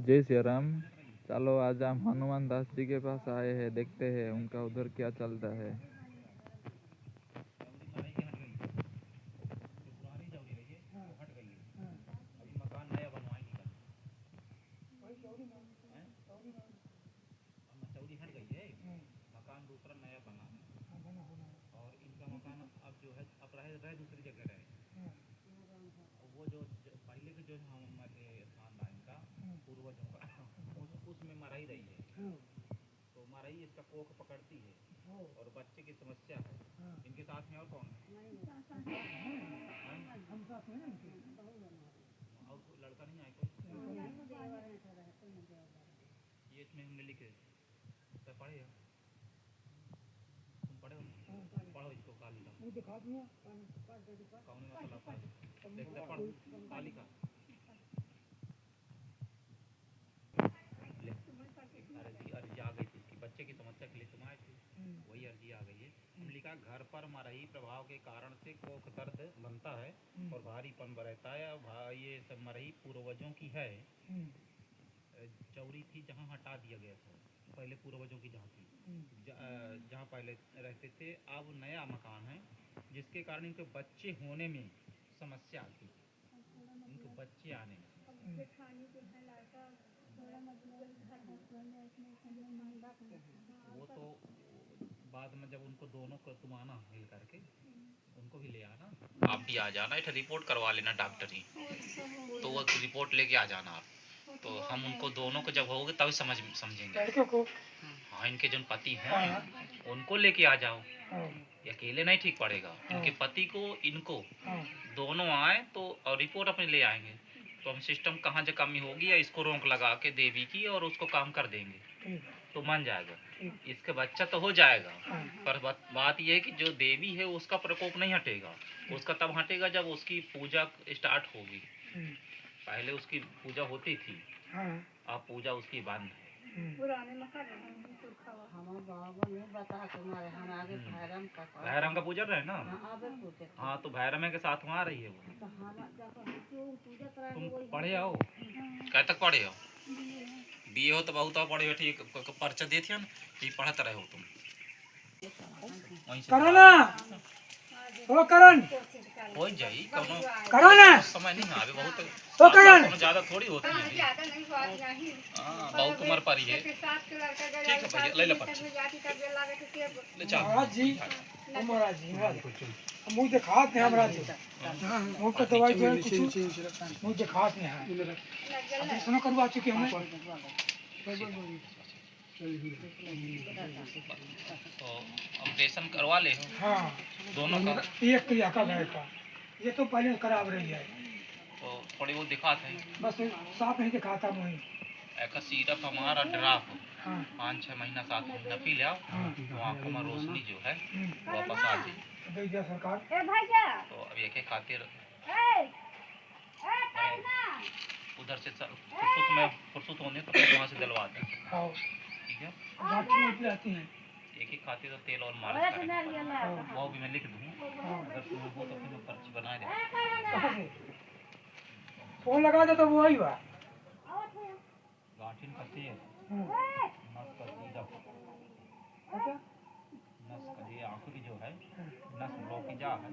जय श्री राम। चलो आज हम हनुमान दास जी के पास आए हैं, देखते हैं उनका उधर क्या चलता है। मकान दूसरा नया बना है और इनका मकान अब जो है अब रहे दूसरी जगह रहे। वो जो पहले के जो हमारे खानदान का पूर्वजों का उसमें मराई रही है, तो मराई इसका कोख पकड़ती है और बच्चे की समस्या है। इनके साथ में और कौन है? और कोई लड़का नहीं आया कोई? ये इसमें हमने लिखे तो पढ़े हो? तुम पढ़े हो? पढ़ो इसको कालिका कौन मसला पढ़ देखते पढ़ कालिका अर्जी आ गई थी इसकी बच्चे की समस्या के लिए तुम आए थे, वही अर्जी आ गई है। हमने लिखा घर पर मरही प्रभाव के कारण से कोख दर्द बनता है और भारीपन रहता है। ये सब मरही पूर्वजों की है, चौरी थी जहाँ हटा दिया गया था पहले पूर्वजों की जहाँ थी, जहाँ पहले रहते थे। अब नया मकान है जिसके कारण इनके बच्चे होने में समस्या आती, इनके बच्चे आने में। वो तो बाद में जब उनको दोनों को तुम आना मिल करके उनको भी ले आना, आप भी आ जाना, एक रिपोर्ट करवा लेना डॉक्टरी, तो वो रिपोर्ट लेके आ जाना आप, तो हम उनको दोनों को जब होगे तभी समझेंगे। हाँ इनके जो पति हैं उनको लेके आ जाओ, अकेले नहीं ठीक पड़ेगा। इनके पति को इनको दोनों आए तो और रिपोर्ट अपने ले आएंगे, तो हम सिस्टम कहाँ जो कमी होगी या इसको रोक लगा के देवी की और उसको काम कर देंगे तो मान जाएगा। इसका बच्चा तो हो जाएगा, पर बात यह है कि जो देवी है उसका प्रकोप नहीं हटेगा, उसका तब हटेगा जब उसकी पूजा स्टार्ट होगी। पहले उसकी पूजा होती थी, अब पूजा उसकी बंद है। भैरम का पूजा रहे ना, हाँ तो भैरम के साथ वहाँ रही है वो। तुम पढ़े आओ, क्या तक पढ़े हो? बीए हो तो बहुत पढ़े हो, ठीक पर्चा देती हो ना, ये पढ़ते रहे हो तुम। करो ना ओ करण हो जाई करो ना, समय नहीं आवे बहुत तो करण ज्यादा थोड़ी होती है। हां बहुत उम्र पर ही है, ठीक है भैया ले ले पर्ची ले चल महाराज जी। महाराज जी मुझे दिखात नहीं महाराज जी, मुझ को दवाई जो कुछ मुझे दिखात नहीं है, सुनो करवा चुके हमें तो ऑपरेशन करवा ले। हाँ दोनों का एक क्रिया का गाय का, ये तो पहले खराब रही है तो थोड़ी बहुत दिखाते हैं, बस साफ नहीं दिखाता मुझे। एक सिरप हमारा ड्राफ 5-6 महीना 7 महीना पी लिया, तो आंखों में रोशनी जो है वापस आ जाए सरकार। तो अब एक खातिर उधर से फुर्सत होने तो वहाँ से दिलवा दें, ठीक है। एक ही खाते तो तेल और मालिश करें, वो भी मैं लिख दूँ, अगर तुम्हें हो तो फिर मैं पर्ची बना दे। फोन लगा दे तो वो ही हुआ गांठिन करती है नस करती है, नस का ये आंखों की जो है नस ब्लॉक जा है,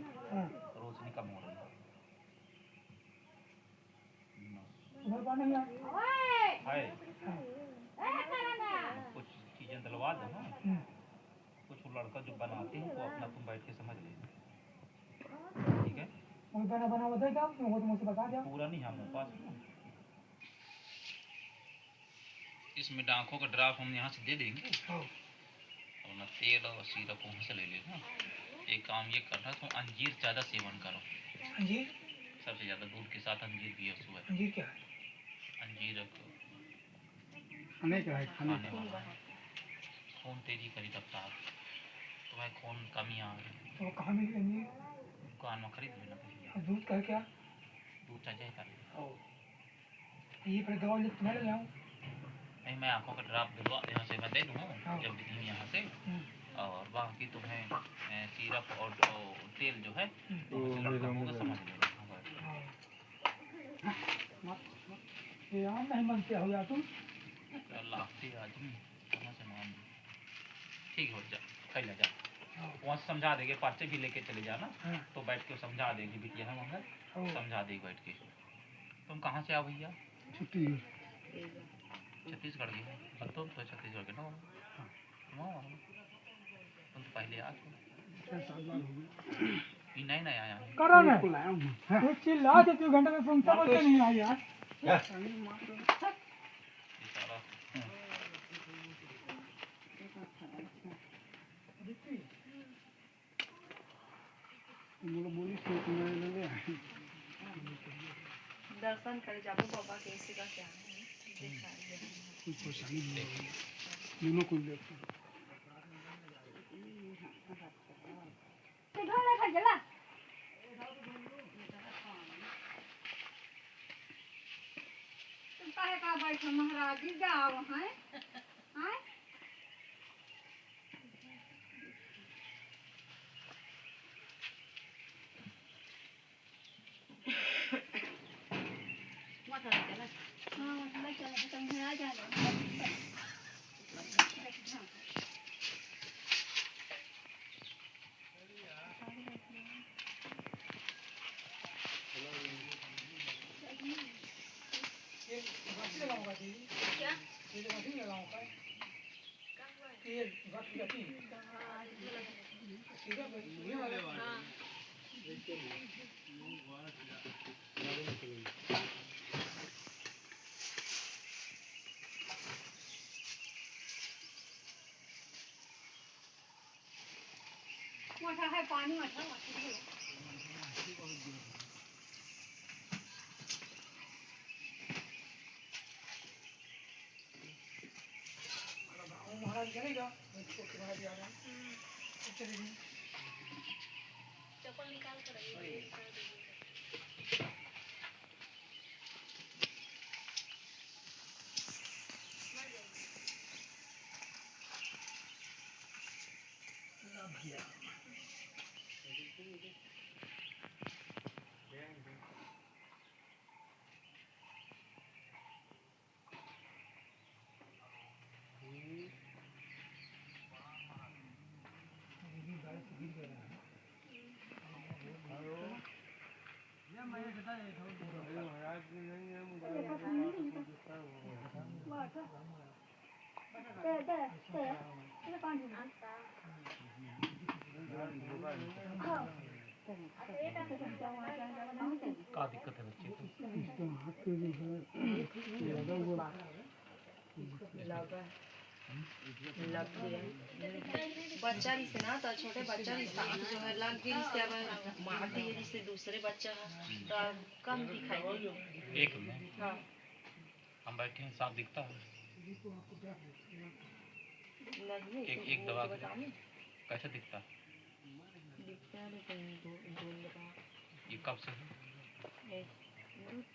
रोशनी कम हो रही है। कुछ चीजें दिलवा दो ना, कुछ लड़का जो बनाते हैं तो अपना तुम बैठ के समझ लेना, ठीक है। बना बताएगा वो तो मुझे बता दो, पूरा नहीं हमारे पास। इसमें आँखों का ड्राफ हम यहाँ से दे देंगे और ना तेल और सिरप वहाँ से ले लेना। एक काम ये करना तुम अंजीर ज़्यादा सेवन करो, अंजीर सबसे ज़्यादा दूध के साथ अंजीर पियो सुबह। अंजीर क्या है? अंजीर खाने का है, खाने वाला है, खून तेजी करी रफ्तार, तुम्हें खून कमी आ रही तो कहाँ मिलेंगे? दुकान में खरीद लेना भैया। दूध का क्या? दूध चाहिए कर ये फिर दवा लिख मैं ले जाऊँ? नहीं मैं आँखों का ड्राप दिलवा यहाँ से मैं दे दूँगा जब भी यहाँ से, और बाकी तुम्हें सिरप और तेल जो है तो लड़का होगा समझ लेना। यहाँ नहीं मनते हो या तुम लाती आदमी कहाँ से मान दूँ? ठीक हो जा पहले जा वहाँ से समझा देंगे पर्चे भी लेके चले जाना हाँ। तो बैठ के समझा देगी बिटिया है मंगल हाँ। समझा देगी बैठ के। तुम कहाँ से आओ भैया? छुट्टी छत्तीसगढ़ के और तुम तो छत्तीसगढ़ के ना हो? हाँ। तुम तो पहले आ गए। 6 साल बाद हो गए ये नहीं नहीं आया है। करो ना लाया हूँ एक चिल्ला के 2 घंटे में पहुंचा बोलते नहीं आ यार ये सारा मुझे बोली खेत में ले ले दर्शन करे जाबो बाबा के इसी का क्या है देखा है कुछ परेशानी नहीं दोनों को देखते तुम काहे का बैठो महाराज जी जाओ हैं हैं हाँ मतलब चला तुम घर आ जाना क्या ये गाड़ी लगाऊंगा ये गाड़ी सीधा ये वाला हाँ मोटा है पानी मत महाराज चलेगा छोटे महाराज आ रहा चलेगी चप्पल निकाल कर भैया का दिक्कत है बच्चे को? इसका हाथ पे जो है लगा हुआ बच्चा से ना तो छोटे बच्चा आँख जो है लग गई से अब मार दिए जिससे दूसरे बच्चा तो कम दिखाई दे एक में हाँ हम बैठे हैं साफ दिखता है लगी एक दवा के बताओ कैसे दिखता? दिखता है लेकिन ढूंढ रहा ये कब से है? एक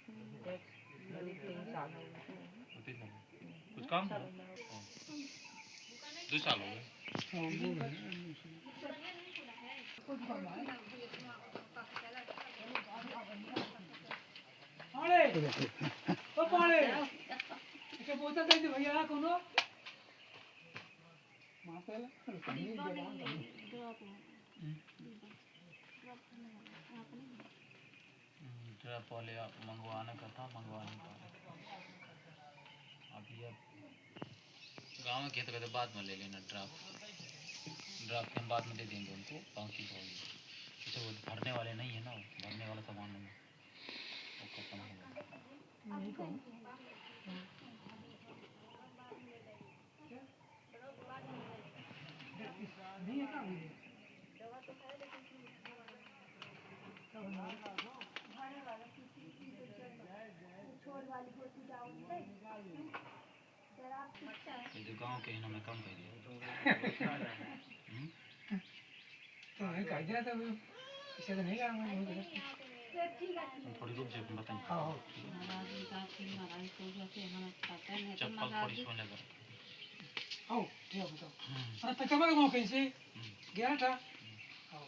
3 साल हो गए कुछ काम था? 2 साल हो गए। ओ पाले इसे बोतल दे दे भैया कोनो मासेला पानी जवान जरा पहले आप मंगवाने का था मंगवाने का अभी अब गाँव में कहते कहते बाद में ले लेना ड्राफ्ट हम बाद में दे देंगे उनको पाँची होगी जैसे वो भरने वाले नहीं है ना भरने वाला सामान नहीं है वो खत्म हो गया नहीं है का जो गाँव के हैं मैं कम कर दिया तो है कायदा तो इसे तो नहीं करूंगा थोड़ी रुक जाए बताएं हां चप्पल थोड़ी सोने लगा आओ ठीक बताओ अरे तो कब को कैसे गया था आओ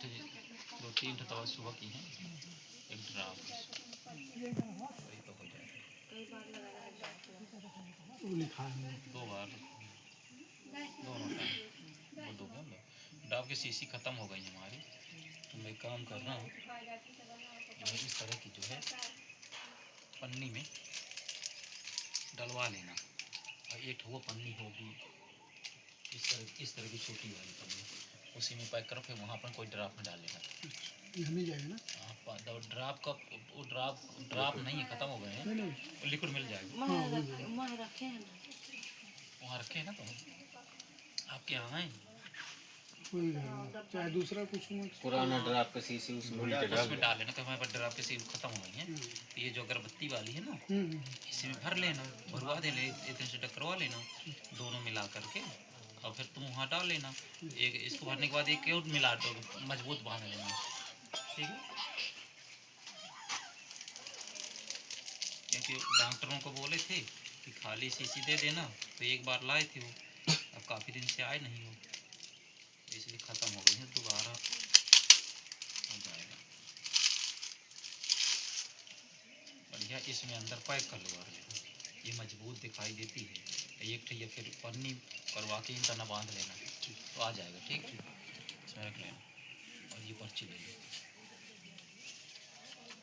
दो तीन दवा सुबह की हैं, एक ड्राप वही तो हो जाएगा। कई बार लगाना है डॉक्टर। वो लिखा है 2 बार दोनों टाइम वो 2 बार। डाब की शीशी ख़त्म हो गई हमारी, तो मैं काम कर रहा हूँ जो है इस तरह की जो है पन्नी में डलवा लेना, और एक वो पन्नी होगी इस तरह की छोटी वाली पन्नी, उसी में पैक करो, फिर वहाँ पर कोई ड्राप में डाल लेना। मिल जाएगा ना? ड्राप का वो ड्राप नहीं है, ख़त्म हो गए हैं, नहीं लिक्विड मिल जाएगा। वहाँ रखे हैं ना, वहाँ रखे हैं ना, तो आपके यहाँ है कोई चाहे दूसरा कुछ मत। पुराना ड्राप का शीशी उसमें उसमें डाल लेना, तो हमारे पास ड्राप के सील खत्म हो गई हैं, तो ये जो अगरबत्ती वाली है ना इसी में भर लेना, भरवा देना, एक दिन से करवा लेना दोनों मिला करके, और फिर तुम वहाँ डाल लेना। एक इसको भरने के बाद एक और मिला दो, मजबूत बांध लेना, ठीक है। क्योंकि डॉक्टरों को बोले थे कि खाली शीशी दे देना, तो एक बार लाए थे वो, अब काफ़ी दिन से आए नहीं हो, इसलिए ख़त्म हो गई है, दोबारा हो जाएगा। बढ़िया इसमें अंदर पैक कर लो, ये मजबूत दिखाई देती है, एक ठीक है, फिर पन्नी करवा के इन तना बांध लेना, तो आ जाएगा, ठीक है। इसमें रख लेना, और ये पर्ची ले लो,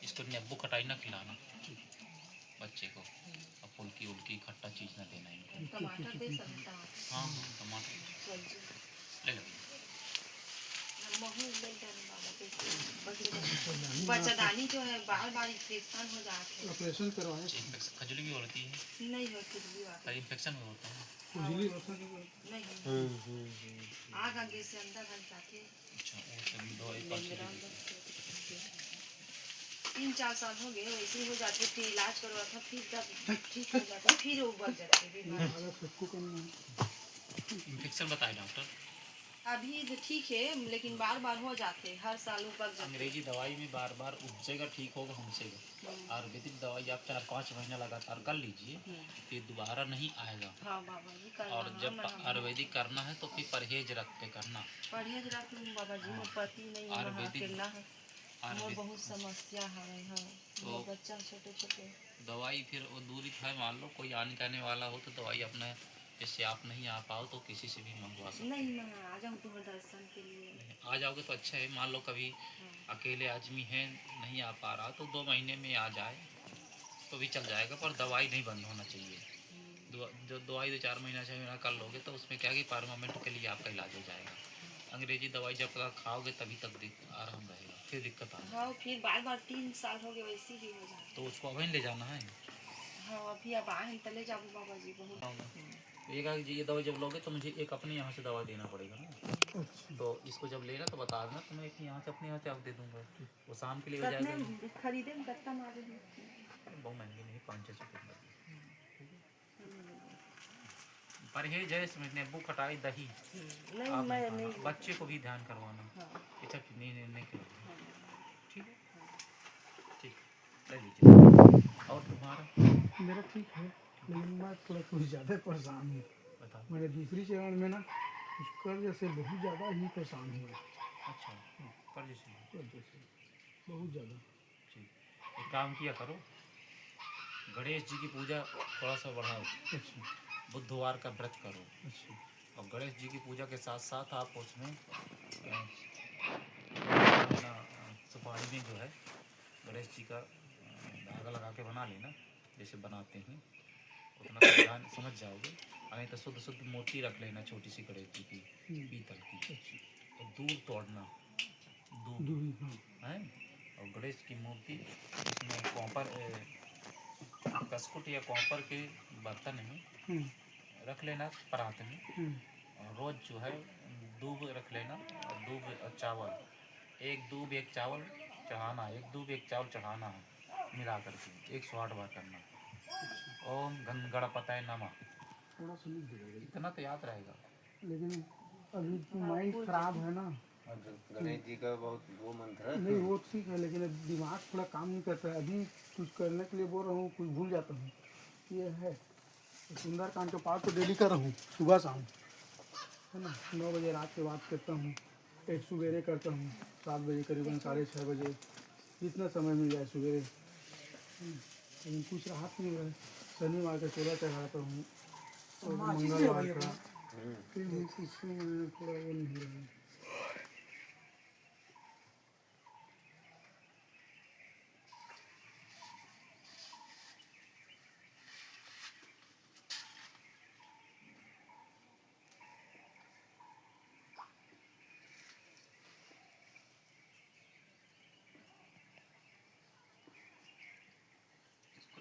इसको नींबू खटाई ना खिलाना बच्चे को, और फुल्की उल्की खट्टा चीज़ ना देना इनको। टमाटर दे सकता है। हाँ टमाटर ले लो। बच्चादानी जो है बार बार इन्फेक्शन हो जाते हैं। ऑपरेशन करवाए खजली भी होती है, नहीं होती भी बात और इन्फेक्शन भी होता है। खुजली होता नहीं, आग आगे से अंदर घुस जाती है। अच्छा वो सभी दवाई पर्ची 3-4 साल हो गए वैसे ही हो जाते, फिर इलाज करवा था, फिर जब ठीक हो जाता फिर वो बढ़ जाते बीमारी। है। सबको करना है। इन्फेक्शन बताए डॉक्टर। अभी तो ठीक है, लेकिन बार बार हो जाते, हर साल वो बढ़ जाते। अंग्रेजी दवाई में बार बार उपजेगा, ठीक होगा हमसेगा। आयुर्वेदिक दवाई आप 4-5 महीना लगातार कर लीजिए, फिर दोबारा नहीं आएगा। हाँ बाबा जी करना। और जब आयुर्वेदिक करना है तो फिर परहेज रख के करना। परहेज रख लूँ बाबा जी, मैं पति नहीं है, आयुर्वेदिक- अकेला है, और आयुर्वेदिक बहुत समस्या है। हाँ तो बच्चा छोटे छोटे। दवाई फिर वो दूरी है, मान लो कोई आने जाने वाला हो तो दवाई अपने, जैसे आप नहीं आ पाओ तो किसी से भी मंगवा सकते नहीं मैं आ जाऊँ तुम्हें दर्शन के लिए। हो। आ जाओगे तो अच्छा है, मान लो कभी अकेले आदमी है नहीं आ पा रहा तो 2 महीने में आ जाए तो भी चल जाएगा, पर दवाई नहीं बंद होना चाहिए। जो दवाई 2-4 महीना 6 महीना कर लोगे तो उसमें क्या कि परमानेंट के लिए आपका इलाज हो जाएगा। अंग्रेजी दवाई जब तक खाओगे तभी तक आराम रहेगा, फिर दिक्कत आना। हाँ फिर बार बार 3 साल हो गए वैसे ही हो जाए। तो उसको अभी ले जाना है। हाँ अभी अब आए तले जाओ बाबा जी बहुत। ये दवाई जब लोगे तो मुझे एक अपने यहाँ से दवा देना पड़ेगा ना, तो इसको जब लेना तो बता देना, तो मैं एक यहाँ से अपने यहाँ से आप दे दूँगा, वो शाम के लिए हो जाएगा। कितने खरीदे में कितना मारे? बहुत महंगी नहीं, 500 रुपये। परहेज है इसमें, नींबू खटाई दही नहीं आप मैं खाना। नहीं। बच्चे को भी ध्यान करवाना, हाँ अच्छा नहीं खिलाना, ठीक है, ठीक ले लीजिए। और तुम्हारा मेरा ठीक है, लेकिन मैं थोड़ा कुछ ज़्यादा परेशान हूँ। बताओ। मैंने दूसरी चरण में ना कुछ कर्ज से बहुत ज़्यादा ही परेशान हुआ। अच्छा कर्ज से, कर्ज से बहुत ज़्यादा। ठीक एक काम किया करो, गणेश जी की पूजा थोड़ा सा बढ़ाओ, अच्छा बुधवार का व्रत करो, अच्छा और गणेश जी की पूजा के साथ साथ आप उसमें सुपारी में जो है गणेश जी का धागा लगा के बना लेना, जैसे बनाते हैं उतना तो ध्यान समझ जाओगे। नहीं तो शुद्ध मोती रख लेना, छोटी सी गणेश जी की पीतल की, और दूध तोड़ना, दूध दूरी हाँ है, और गणेश की मूर्ति इसमें कॉपर कस्कुट या कॉपर के बर्तन में रख लेना, परात में, और रोज़ जो है दूब रख लेना, और दूब और चावल, एक दूब एक चावल चढ़ाना, एक दूब एक चावल चढ़ाना है, मिला करके 108 बार करना। ओम गणपतये नमः, थोड़ा सा लिख देगा, इतना तो याद रहेगा। लेकिन अभी माइंड खराब है ना। गणेश जी का बहुत वो मंत्र है। नहीं वो ठीक है, लेकिन अब दिमाग थोड़ा काम नहीं करता है। अभी कुछ करने के लिए बोल रहा हूँ, कुछ भूल जाता हूँ। ये है सुंदरकांड का पाठ तो डेली कर रहा हूँ, सुबह शाम है ना, 9 बजे रात के बाद करता हूँ। एक सवेरे करता हूँ 7 बजे करीबन 6:30 बजे, जितना समय मिल जाए सवेरे। लेकिन कुछ राहत नहीं है। शनिवार का चोला चढ़ाता हूँ और मंगलवार का, फिर भी इसमें थोड़ा वो नहीं रहा।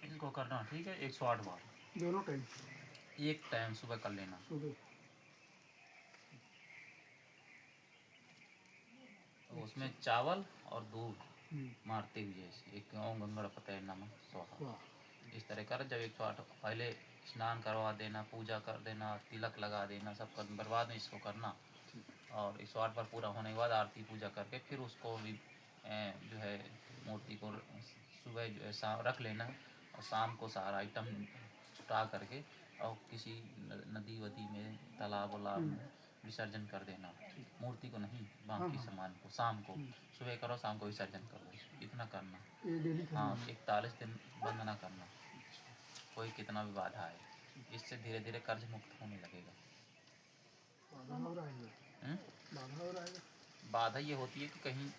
इनको करना ठीक है 108 बार, दोनों टाइम एक टाइम सुबह कर लेना। सुबह। तो उसमें चावल और दूध हम्म, मारते हुए जैसे एक ओम गंगड़ पतय नमः स्वाहा, वाह। इस तरह कर। जब 108 पहले स्नान करवा देना, पूजा कर देना, तिलक लगा देना, सब कर बर्बाद में इसको करना। और 108 बार पूरा होने के बाद आरती पूजा करके फिर उसको भी जो है मूर्ति को सुबह जो है शाम रख लेना, और शाम को सारा आइटम छुटा करके और किसी नदी वदी में, तालाब वालाब में विसर्जन कर देना। मूर्ति को नहीं, बाकी सामान को शाम को, सुबह करो शाम को विसर्जन करो, इतना करना। ये डेली करना हाँ, है। 41 दिन बंद ना करना, कोई कितना भी बाधा आए। इससे धीरे धीरे कर्ज मुक्त होने लगेगा। बाधा हो रहा है, हम्म? बाधा हो रहा है। बाधा ये होती है कि कहीं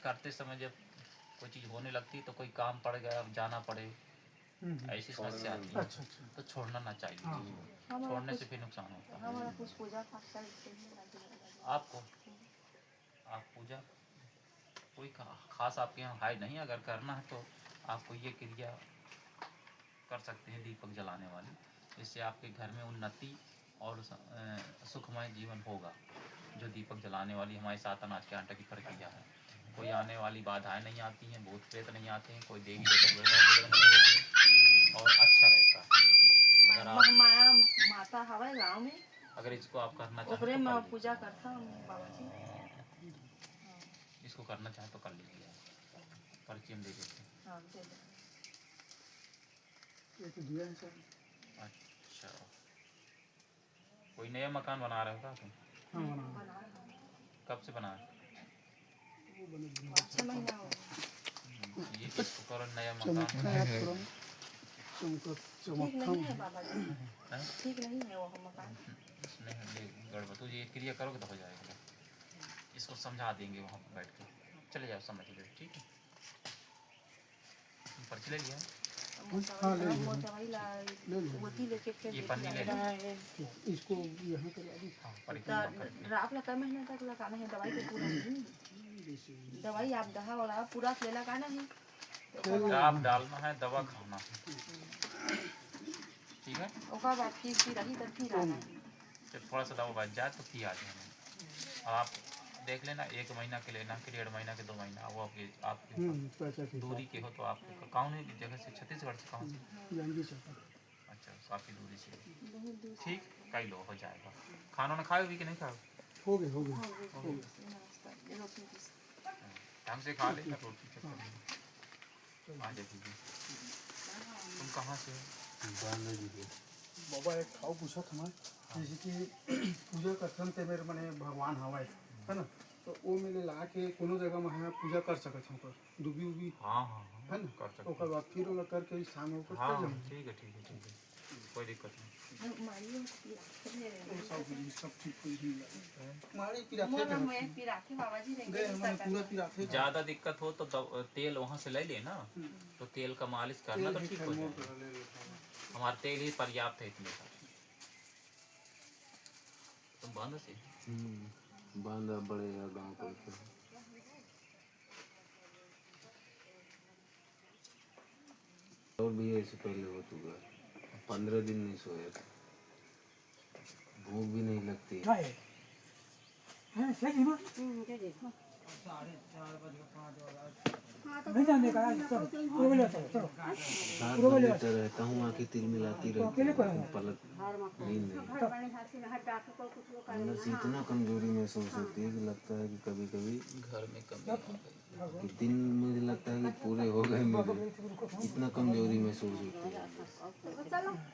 करते समय जब कोई चीज़ होने लगती है तो कोई काम पड़ गया, जाना पड़े, ऐसी समस्या आती है। अच्छा अच्छा। तो छोड़ना ना चाहिए हाँ। चीज़ को। छोड़ने से फिर नुकसान होता है हमारा कुछ पूजा पाठ करते हैं। आपको। आप पूजा कोई खास आपके यहाँ है नहीं, अगर करना है तो आपको ये क्रिया कर सकते हैं दीपक जलाने वाली। इससे आपके घर में उन्नति और सुखमय जीवन होगा। जो दीपक जलाने वाली हमारे सात अनाज के आटे की प्रक्रिया है, कोई आने वाली बाधाएं नहीं आती हैं, भूत प्रेत नहीं आते हैं, कोई देवी देवता वगैरह नहीं होती है, और अच्छा रहता है। अगर आप माया माता हवा गाँव में, अगर इसको आप करना चाहें ओकरे तो में कर लीजिए। पूजा करता हूँ बाबा जी। इसको करना चाहें तो कर लीजिए, पर्ची हम दे देते हैं। हाँ दे दो। ये तो दिया है सर। अच्छा, कोई नया मकान बना रहे हो क्या तुम? हाँ बना है। बना रहा हूँ। कब से बना है? वो बने 6 महीना हो गया। ये किसको करो नया चमत्कार मकान? है थोड़ा। चमक ठीक नहीं चमत्कार। है बाबा जी, हैं? ठीक नहीं है वो मकान। इसमें ये गड़बड़, तो ये क्रिया करोगे तो हो जाएगा। इसको समझा देंगे वहाँ पर बैठ के, चले जाओ समझ लो, ठीक है। पर्ची ले लिया? हाँ, ले लिया। ले लिया। मोती लेके फिर ये पन्नी ले लो। इसको यहाँ करवा दी। हाँ, परिक्रमा कर लो। आप लगा महीना तक लगाना है दवाई को पूरा नहीं। दवाई आप दहा वाला पूरा से लगाना है। आप डालना है, दवा खाना है, ठीक है। ओका बाद फिर रही तब फिर आना है। जब थोड़ा सा दवा बच जाए तो फिर आ जाना। और आप देख लेना 1 महीना के लेना कि 1.5 महीना के 2 महीना, वो आपकी पैसा के दूरी के हो तो आप कौन है जगह से, छत्तीसगढ़ से कौन से? जाएंगे चाहता। अच्छा, काफ़ी दूरी से, ठीक, कई लो हो जाएगा। खाना ना खाओ भी कि नहीं खाओ? हो गए हो गए। ढंग से खा ले, रोटी चक्कर आ जाएगी। तुम कहाँ से हो? बाबा एक खाओ पूछा था मैं, जैसे कि पूजा करथन ते मेरे मने भगवान हवाए है ना, तो वो मेरे ला के कोनो जगह में है पूजा कर सकत हूँ पर डूबी उबी हाँ हाँ है हाँ, ना, कर सकते ओकर बाद फिर ओला करके शाम में ऊपर हाँ, कर जाऊँ। ठीक है ठीक है ठीक है, कोई दिक्कत नहीं। सब ठीक हो ही मारी पिराथे बाबा जी गए हमारे पूरा पिराथे ज़्यादा दिक्कत हो तो तेल वहाँ से ले लेना, तो तेल का मालिश करना तो ठीक हो जाएगा। हमारा तेल ही पर्याप्त है इतने का। तुम बांध से बांधा बढ़ेगा गाँव पर। और भी ऐसे पहले हो चुका है, 15 दिन नहीं सोया था, भूख भी नहीं लगती। रात भर लेटा रहता हूँ, आंखें तिलमिलाती रहती हैं, पलक नींद नहीं। अंदर से इतना कमजोरी महसूस होती है कि लगता है कि कभी कभी घर में कमी आ गई। कि दिन मुझे लगता है कि पूरे हो गए मेरे, इतना कमजोरी महसूस होती है।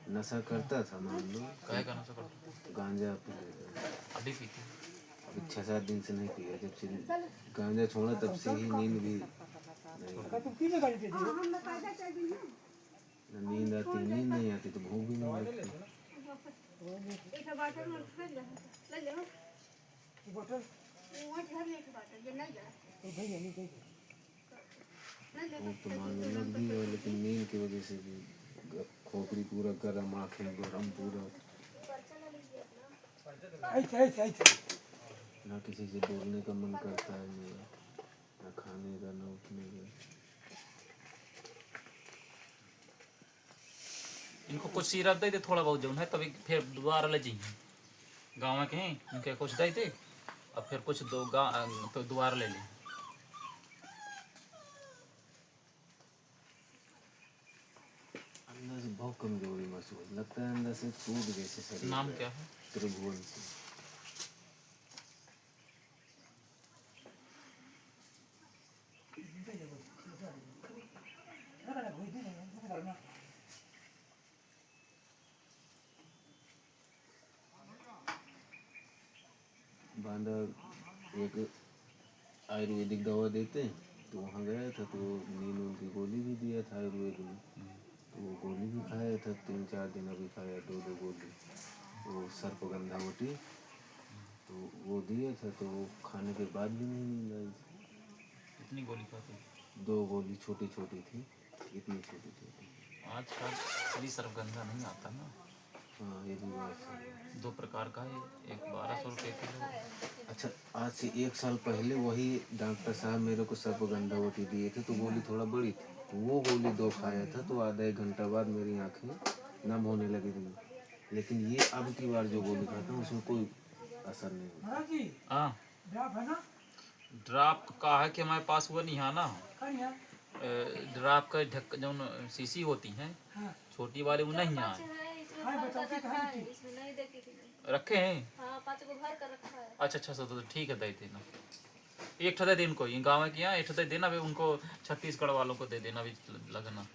नशा करता था मान लो, काहे का नशा करते? गांजा पी लेता था। अभी पीते? 6-7 दिन से नहीं पिया, जब से गांजा छोड़ा तब से ही नींद भी नहीं आती। ना नींद आती, नींद नहीं आती तो भूख भी नहीं लगती। भूख तो मांगने लगी है, लेकिन नींद की वजह से भी खोपड़ी पूरा गर्म, आँखें गर्म पूरा, ना किसी से बोलने का मन करता है मेरा, ना खाने का ना उठने का। इनको कुछ सिरप दे दे थोड़ा बहुत जो है, तभी फिर दोबारा ले जाइए। गाँव के हैं इनके कुछ दे दे और फिर कुछ दो तो दोबारा ले लें। अंदर से बहुत कमजोरी महसूस लगता है, अंदर से टूट जैसे शरीर। नाम क्या है? त्रिभुवन से। बांदा एक आयुर्वेदिक दवा देते, तो वहाँ गया था तो नींद की गोली भी दिया था आयुर्वेद में, तो वो गोली भी खाया था 3-4 दिन अभी खाया, 2 गोली वो सर्पगंधावटी, तो वो दिए थे, तो वो खाने के बाद भी नहीं नींद आई। कितनी गोली खाते? 2 गोली छोटी छोटी थी, इतनी छोटी छोटी। आजकल सभी सर्वगंधा नहीं आता ना। हाँ ये भी बात है। 2 प्रकार का है, एक 1200 रुपये किलो। अच्छा, आज से 1 साल पहले वही डॉक्टर साहब मेरे को सर्पगंधावटी दिए थे, तो गोली थोड़ा बड़ी थी, तो वो गोली 2 खाया था, तो आधा 1 घंटा बाद मेरी आंखें नम होने लगी थी। लेकिन ये अब की बार जो गोली खाता हूँ उसमें कोई असर नहीं होता। हाँ, ड्राप का है कि हमारे पास वो नहीं है ना। ड्राप का ढक जो शीशी होती है छोटी वाले, वो नहीं है। रखे हैं? हाँ, 5 गो भर कर रखा है। अच्छा तो ठीक है, दे देना। एक ठो दे दे इनको, ये गाँव के यहाँ एक ठो दे देना, वे उनको छत्तीसगढ़ वालों को दे देना भी लगना।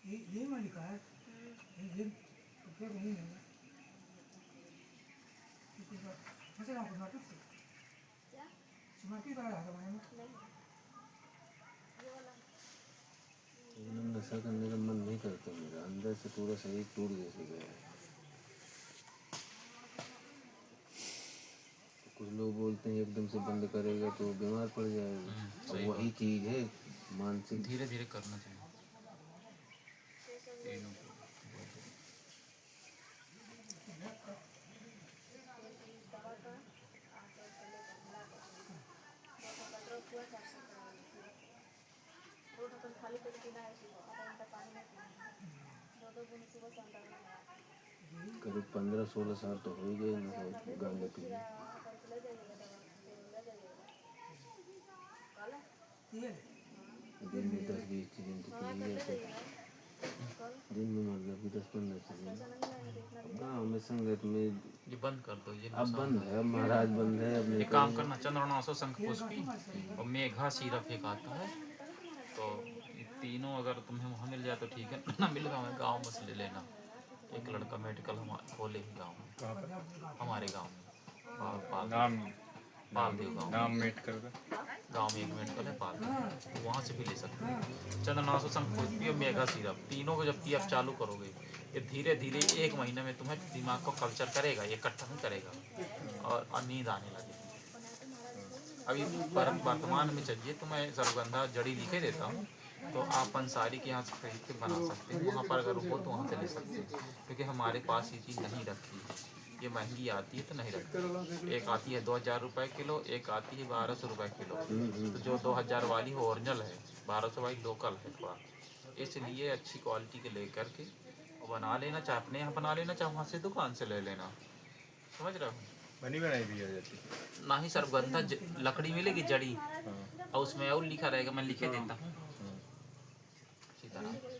ये वाली का है, ये ऊपर नहीं है ना, ऐसे ना कुछ नाटक से क्या? सुनाती का है हमारे में। एकदम नशा करने का मन नहीं करता मेरा, अंदर से पूरा शरीर टूट जैसे गया है। कुछ लोग बोलते हैं एकदम से बंद करेगा तो बीमार पड़ जाएगा, सही वही चीज़ है मानसिक। धीरे धीरे करना चाहिए। करीब 15-16 साल तो हो ही गए ना गांजा पीने। दिन में 10-20 चीजें तो पी ही जाते, दिन में मतलब कि 10-15 चीजें। गाँव में संगत में ये बंद कर दो, ये अब बंद है, अब महाराज बंद है, अब एक काम करना, चंद्रनाशो शंखपुष्पी और मेघा सिरप एक आता है, तो ये तीनों अगर तुम्हें वहाँ मिल जाए तो ठीक है, ना मिल हमें गाँव में से ले लेना। एक लड़का मेडिकल हमारे खोले ही गाँव में, हमारे गाँव में पालदेव गाँव नाम मेट कर दो। गाँव में एक मेडिकल है पालदेव, वहाँ से भी ले सकते हैं। चंद्रनाशो शंखपुष्पी और मेघा सिरप तीनों को जब पी आप चालू करोगे, ये धीरे धीरे 1 महीने में तुम्हें दिमाग को कल्चर करेगा, ये इकट्ठा नहीं करेगा और नींद आने लगेगी। अभी वर्तमान में चाहिए तो मैं सर्वगंधा जड़ी लिखे देता हूँ, तो आप पंसारी के यहाँ से खरीद के बना सकते हैं। वहाँ पर अगर हो तो वहाँ से ले सकते हैं, क्योंकि हमारे पास ये चीज़ नहीं रखी है, ये महंगी आती है तो नहीं रखती। एक आती है 2000 रुपये किलो, एक आती है 1200 रुपये किलो। तो जो 2000 वाली वो ओरिजिनल है, 1200 वाली लोकल है थोड़ा, इसलिए अच्छी क्वालिटी के ले करके बना लेना, चाहे अपने यहाँ बना लेना, चाहे वहाँ से दुकान से ले लेना। समझ रहे हो? बनी बनाई दी जाती। ना ही सर्वगंधा लकड़ी मिलेगी जड़ी, और उसमें और लिखा रहेगा, मैं लिखे देता हूँ इसी तरह।